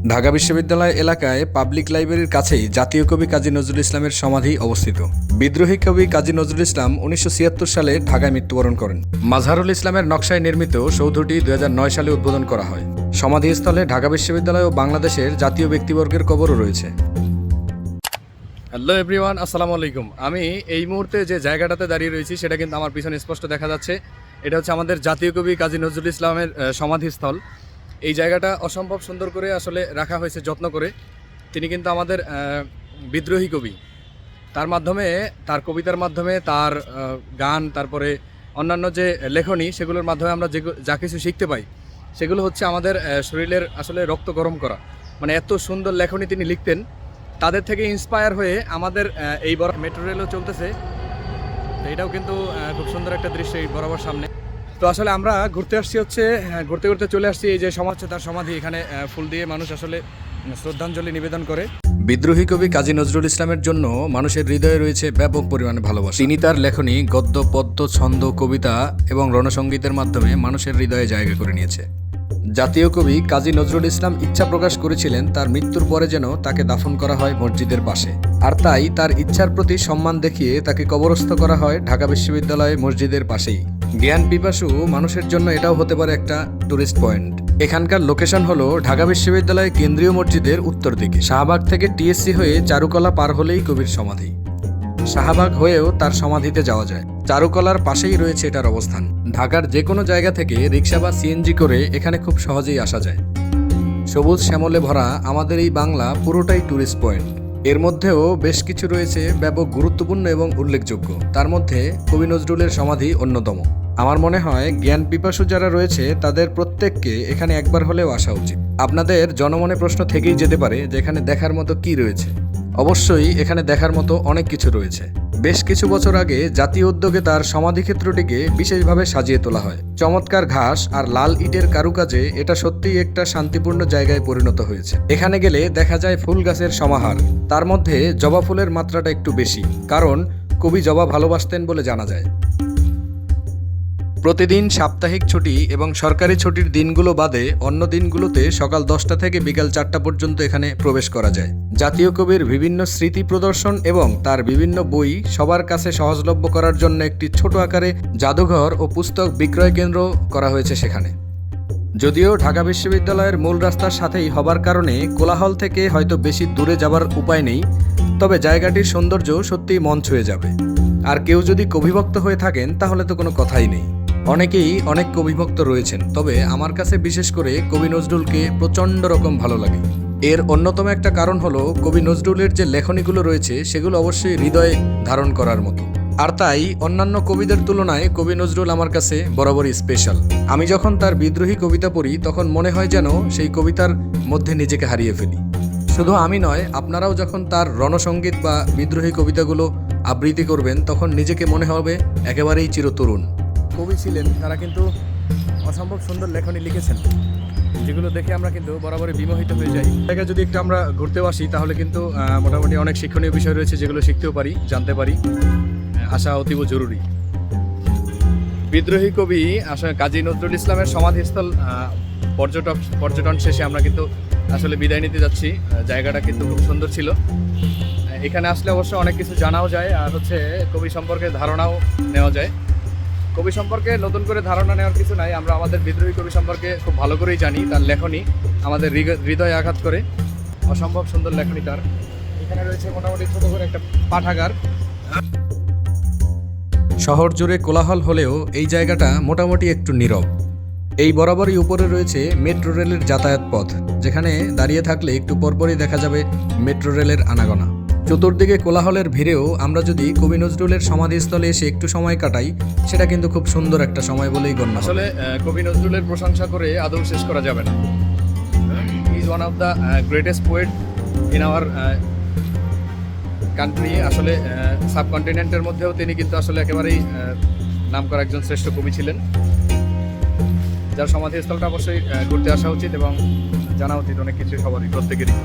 ঢাকা বিশ্ববিদ্যালয় এলাকায় পাবলিক লাইব্রেরির কাছেই জাতীয় কবি কাজী নজরুল ইসলামের সমাধি অবস্থিত। বিদ্রোহী কবি কাজী নজরুল ইসলাম 1976 সালে ঢাকায় মৃত্যুবরণ করেন। মাঝহারুল ইসলামের নকশায় নির্মিত সৌধটি 2009 সালে উদ্বোধন করা হয়। সমাধিস্থলে ঢাকা বিশ্ববিদ্যালয় ও বাংলাদেশের জাতীয় ব্যক্তিবর্গের কবরও রয়েছে। হ্যালো এভরিওয়ান, আসসালামু আলাইকুম। আমি এই মুহূর্তে যে জায়গাটাতে দাঁড়িয়ে রয়েছি সেটা কিন্তু আমার পিছনে স্পষ্ট দেখা যাচ্ছে। এটা হচ্ছে আমাদের জাতীয় কবি কাজী নজরুল ইসলামের সমাধিস্থল। এই জায়গাটা অসম্ভব সুন্দর করে আসলে রাখা হয়েছে, যত্ন করে। তিনি কিন্তু আমাদের বিদ্রোহী কবি। তার মাধ্যমে, তার কবিতার মাধ্যমে, তার গান, তারপরে অন্যান্য যে লেখনী, সেগুলোর মাধ্যমে আমরা যা কিছু শিখতে পাই সেগুলো হচ্ছে আমাদের শরীরের আসলে রক্ত গরম করা। মানে এত সুন্দর লেখনী তিনি লিখতেন। তাদের থেকে ইন্সপায়ার হয়ে আমাদের এই বড় মেট্রো রেলও চলতেছে। এটাও কিন্তু খুব সুন্দর একটা দৃশ্য এই বরাবর সামনে। তো আসলে আমরা ঘুরতে আসছি, ঘুরতে ঘুরতে চলে আসছি এই যে তার সমাধি। এখানে ফুল দিয়ে মানুষ আসলে শ্রদ্ধাঞ্জলি নিবেদন করে। বিদ্রোহী কবি কাজী নজরুল ইসলামের জন্য মানুষের হৃদয়ে রয়েছে ব্যাপক পরিমাণে ভালোবাসা। তিনি তার লেখনী, গদ্য, পদ্য, ছন্দ, কবিতা এবং রণসঙ্গীতের মাধ্যমে মানুষের হৃদয়ে জায়গা করে নিয়েছে। জাতীয় কবি কাজী নজরুল ইসলাম ইচ্ছা প্রকাশ করেছিলেন তার মৃত্যুর পরে যেন তাকে দাফন করা হয় মসজিদের পাশে। আর তাই তার ইচ্ছার প্রতি সম্মান দেখিয়ে তাকে কবরস্থ করা হয় ঢাকা বিশ্ববিদ্যালয় মসজিদের পাশেই। জ্ঞান পিপাসু মানুষের জন্য এটাও হতে পারে একটা টুরিস্ট পয়েন্ট। এখানকার লোকেশন হলো ঢাকা বিশ্ববিদ্যালয় কেন্দ্রীয় মসজিদের উত্তর দিকে। শাহবাগ থেকে টিএসসি হয়ে চারুকলা পার হলেই কবির সমাধি। শাহবাগ হয়েও তার সমাধিতে যাওয়া যায়। চারুকলার পাশেই রয়েছে এটার অবস্থান। ঢাকার যে কোনো জায়গা থেকে রিক্সা বা সিএনজি করে এখানে খুব সহজেই আসা যায়। সবুজ শ্যামলে ভরা আমাদের এই বাংলা পুরোটাই ট্যুরিস্ট পয়েন্ট। এর মধ্যেও বেশ কিছু রয়েছে ব্যাপক গুরুত্বপূর্ণ এবং উল্লেখযোগ্য। তার মধ্যে কবি নজরুলের সমাধি অন্যতম। আমার মনে হয় জ্ঞান পিপাসু যারা রয়েছে তাদের প্রত্যেককে এখানে একবার হলেও আসা উচিত। আপনাদের জনমনে প্রশ্ন থেকেই যেতে পারে যে এখানে দেখার মতো কি রয়েছে। অবশ্যই এখানে দেখার মতো অনেক কিছু রয়েছে। বেশ কিছু বছর আগে জাতীয় উদ্যোগে তার সমাধিক্ষেত্রটিকে বিশেষভাবে সাজিয়ে তোলা হয়। চমৎকার ঘাস আর লাল ইটের কারুকাজে এটা সত্যিই একটা শান্তিপূর্ণ জায়গায় পরিণত হয়েছে। এখানে গেলে দেখা যায় ফুল গাছের সমাহার। তার মধ্যে জবা ফুলের মাত্রাটা একটু বেশি, কারণ কবি জবা ভালোবাসতেন বলে জানা যায়। প্রতিদিন সাপ্তাহিক ছুটি এবং সরকারি ছুটির দিনগুলো বাদে অন্য দিনগুলোতে সকাল 10টা থেকে বিকাল 4টা পর্যন্ত এখানে প্রবেশ করা যায়। জাতীয় কবির বিভিন্ন স্মৃতি প্রদর্শন এবং তার বিভিন্ন বই সবার কাছে সহজলভ্য করার জন্য একটি ছোট আকারে জাদুঘর ও পুস্তক বিক্রয় কেন্দ্র করা হয়েছে সেখানে। যদিও ঢাকা বিশ্ববিদ্যালয়ের মূল রাস্তার সাথেই হবার কারণে কোলাহল থেকে হয়তো বেশি দূরে যাবার উপায় নেই, তবে জায়গাটির সৌন্দর্য সত্যিই মন ছুঁয়ে যাবে। আর কেউ যদি কবিভক্ত হয়ে থাকেন তাহলে তো কোনো কথাই নেই। অনেকেই অনেক কবিভক্ত রয়েছেন, তবে আমার কাছে বিশেষ করে কবি নজরুলকে প্রচণ্ড রকম ভালো লাগে। এর অন্যতম একটা কারণ হলো কবি নজরুলের যে লেখনীগুলো রয়েছে সেগুলো অবশ্যই হৃদয়ে ধারণ করার মতো। আর তাই অন্যান্য কবিদের তুলনায় কবি নজরুল আমার কাছে বরাবরই স্পেশাল। আমি যখন তার বিদ্রোহী কবিতা পড়ি তখন মনে হয় যেন সেই কবিতার মধ্যে নিজেকে হারিয়ে ফেলি। শুধু আমি নয়, আপনারাও যখন তার রণসঙ্গীত বা বিদ্রোহী কবিতাগুলো আবৃত্তি করবেন তখন নিজেকে মনে হবে একেবারেই চিরতরুণ। কবি ছিলেন, তারা কিন্তু অসম্ভব সুন্দর লেখনী লিখেছেন, যেগুলো দেখে আমরা কিন্তু বরাবরই বিমোহিত হয়ে যাই। জায়গায় যদি একটু আমরা ঘুরতেও আসি তাহলে কিন্তু মোটামুটি অনেক শিক্ষণীয় বিষয় রয়েছে যেগুলো শিখতেও পারি, জানতে পারি। আসা অতীব জরুরি। বিদ্রোহী কবি কাজী নজরুল ইসলামের সমাধিস্থল পর্যটন শেষে আমরা কিন্তু আসলে বিদায় নিতে যাচ্ছি। জায়গাটা কিন্তু খুব সুন্দর ছিল। এখানে আসলে অবশ্য অনেক কিছু জানাও যায়, আর কবি সম্পর্কে ধারণাও নেওয়া যায়। কবি সম্পর্কে নতুন করে ধারণা নেওয়ার কিছু নাই, আমরা আমাদের বিদ্রোহী কবি সম্পর্কে খুব ভালো করেই জানি। তার লেখনী আমাদের হৃদয়ে আঘাত করে। অসম্ভব সুন্দর লেখনী তার। এখানে রয়েছে মোটামুটি ছোট করে একটা পাঠাগার। শহর জুড়ে কোলাহল হলেও এই জায়গাটা মোটামুটি একটু নীরব। এই বরাবরই উপরে রয়েছে মেট্রো রেলের যাতায়াত পথ, যেখানে দাঁড়িয়ে থাকলে একটু পরপরই দেখা যাবে মেট্রো রেলের আনাগোনা। চতুর্দিকে কোলাহলের ভিড়েও আমরা যদি কবি নজরুলের সমাধিস্থলে এসে একটু সময় কাটাই, সেটা কিন্তু খুব সুন্দর একটা সময় বলেই গণ্য। আসলে কবি নজরুলের প্রশংসা করে আদৌ শেষ করা যাবে না। He is one of the greatest poet in our country. আসলে সাবকন্টিনেন্টের মধ্যেও তিনি কিন্তু আসলে একেবারেই নামকরা একজন শ্রেষ্ঠ কবি ছিলেন, যার সমাধিস্থলটা অবশ্যই ঘুরতে আসা উচিত এবং জানা উচিত অনেক কিছু সবারই, প্রত্যেকেরই।